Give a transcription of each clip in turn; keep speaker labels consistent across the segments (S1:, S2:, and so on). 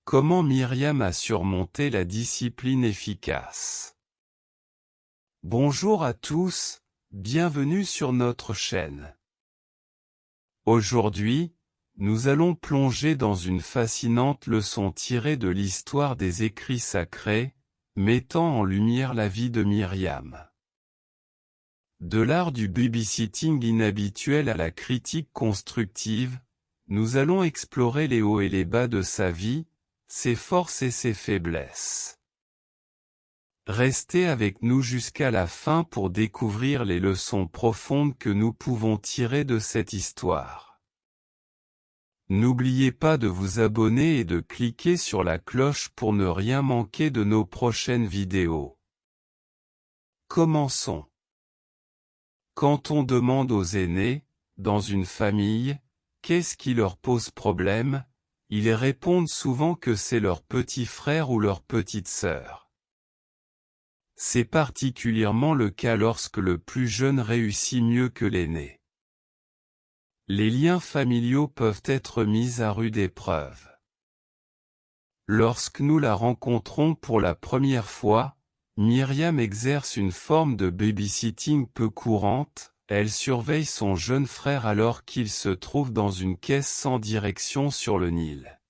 S1: Comment Myriam a surmonté la discipline efficace? Bonjour à tous, bienvenue sur notre chaîne. Aujourd'hui, nous allons plonger dans une fascinante leçon tirée de l'histoire des écrits sacrés, mettant en lumière la vie de Myriam. De l'art du babysitting inhabituel à la critique constructive, nous allons explorer les hauts et les bas de sa vie, ses forces et ses faiblesses. Restez avec nous jusqu'à la fin pour découvrir les leçons profondes que nous pouvons tirer de cette histoire. N'oubliez pas de vous abonner et de cliquer sur la cloche pour ne rien manquer de nos prochaines vidéos. Commençons. Quand on demande aux aînés, dans une famille, qu'est-ce qui leur pose problème, ils répondent souvent que c'est leur petit frère ou leur petite sœur. C'est particulièrement le cas lorsque le plus jeune réussit mieux que l'aîné. Les liens familiaux peuvent être mis à rude épreuve. Lorsque nous la rencontrons pour la première fois, Myriam exerce une forme de babysitting peu courante. Elle surveille son jeune frère alors qu'il se trouve dans une caisse sans direction sur le Nil.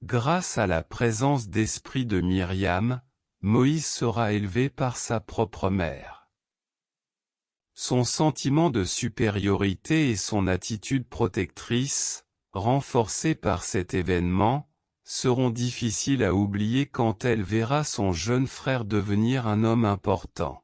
S1: Grâce à la présence d'esprit de Myriam, Moïse sera élevé par sa propre mère. Son sentiment de supériorité et son attitude protectrice, renforcés par cet événement, seront difficiles à oublier quand elle verra son jeune frère devenir un homme important.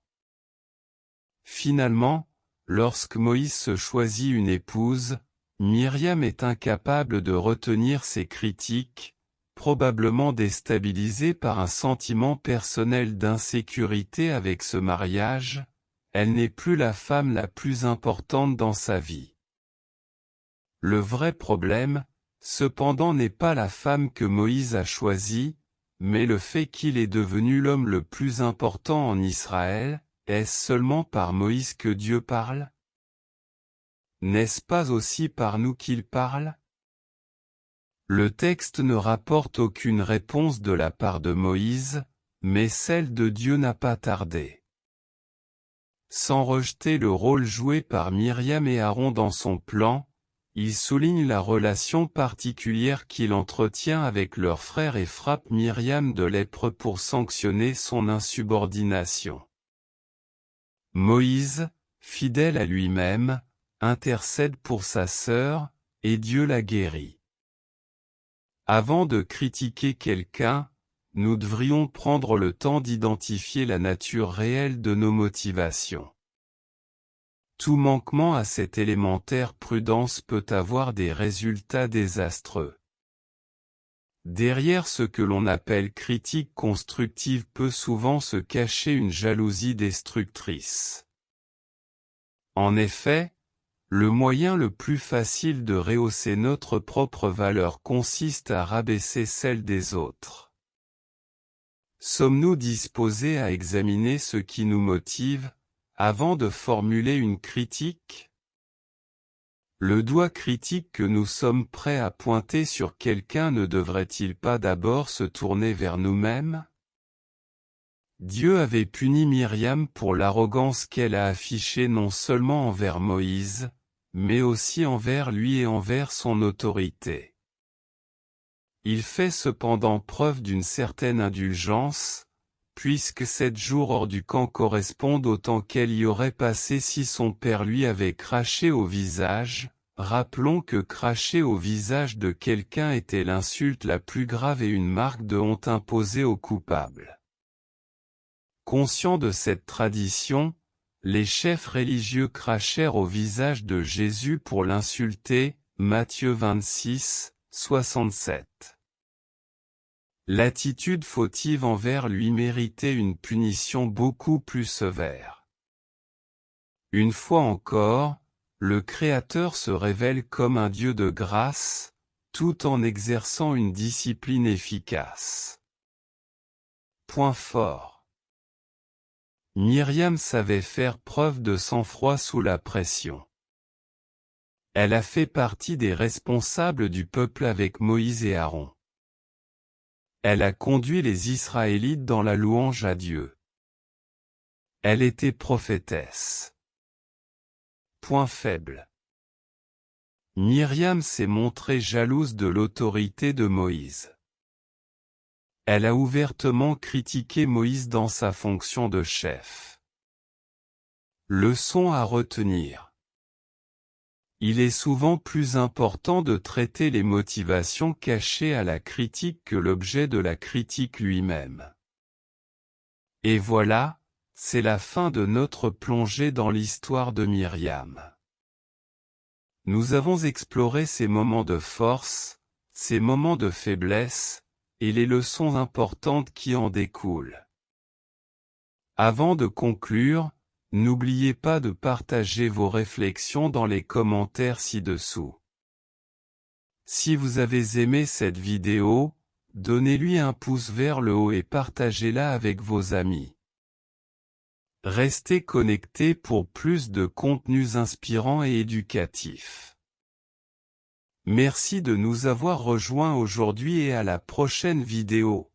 S1: Finalement, lorsque Moïse se choisit une épouse, Myriam est incapable de retenir ses critiques, probablement déstabilisée par un sentiment personnel d'insécurité avec ce mariage. Elle n'est plus la femme la plus importante dans sa vie. Le vrai problème, cependant, n'est pas la femme que Moïse a choisie, mais le fait qu'il est devenu l'homme le plus important en Israël. Est-ce seulement par Moïse que Dieu parle? N'est-ce pas aussi par nous qu'il parle? Le texte ne rapporte aucune réponse de la part de Moïse, mais celle de Dieu n'a pas tardé. Sans rejeter le rôle joué par Myriam et Aaron dans son plan, il souligne la relation particulière qu'il entretient avec leur frère et frappe Myriam de lèpre pour sanctionner son insubordination. Moïse, fidèle à lui-même, intercède pour sa sœur, et Dieu la guérit. Avant de critiquer quelqu'un, nous devrions prendre le temps d'identifier la nature réelle de nos motivations. Tout manquement à cette élémentaire prudence peut avoir des résultats désastreux. Derrière ce que l'on appelle critique constructive peut souvent se cacher une jalousie destructrice. En effet, le moyen le plus facile de rehausser notre propre valeur consiste à rabaisser celle des autres. Sommes-nous disposés à examiner ce qui nous motive, avant de formuler une critique? Le doigt critique que nous sommes prêts à pointer sur quelqu'un ne devrait-il pas d'abord se tourner vers nous-mêmes? Dieu avait puni Myriam pour l'arrogance qu'elle a affichée non seulement envers Moïse, mais aussi envers lui et envers son autorité. Il fait cependant preuve d'une certaine indulgence, puisque 7 jours hors du camp correspondent au temps qu'elle y aurait passé si son père lui avait craché au visage. Rappelons que cracher au visage de quelqu'un était l'insulte la plus grave et une marque de honte imposée aux coupables. Conscients de cette tradition, les chefs religieux crachèrent au visage de Jésus pour l'insulter, Matthieu 26, 67. L'attitude fautive envers lui méritait une punition beaucoup plus sévère. Une fois encore, le Créateur se révèle comme un Dieu de grâce, tout en exerçant une discipline efficace. Point fort. Myriam savait faire preuve de sang-froid sous la pression. Elle a fait partie des responsables du peuple avec Moïse et Aaron. Elle a conduit les Israélites dans la louange à Dieu. Elle était prophétesse. Point faible. Myriam s'est montrée jalouse de l'autorité de Moïse. Elle a ouvertement critiqué Moïse dans sa fonction de chef. Leçon à retenir. Il est souvent plus important de traiter les motivations cachées à la critique que l'objet de la critique lui-même. Et voilà, c'est la fin de notre plongée dans l'histoire de Myriam. Nous avons exploré ses moments de force, ses moments de faiblesse, et les leçons importantes qui en découlent. Avant de conclure, n'oubliez pas de partager vos réflexions dans les commentaires ci-dessous. Si vous avez aimé cette vidéo, donnez-lui un pouce vers le haut et partagez-la avec vos amis. Restez connectés pour plus de contenus inspirants et éducatifs. Merci de nous avoir rejoints aujourd'hui et à la prochaine vidéo.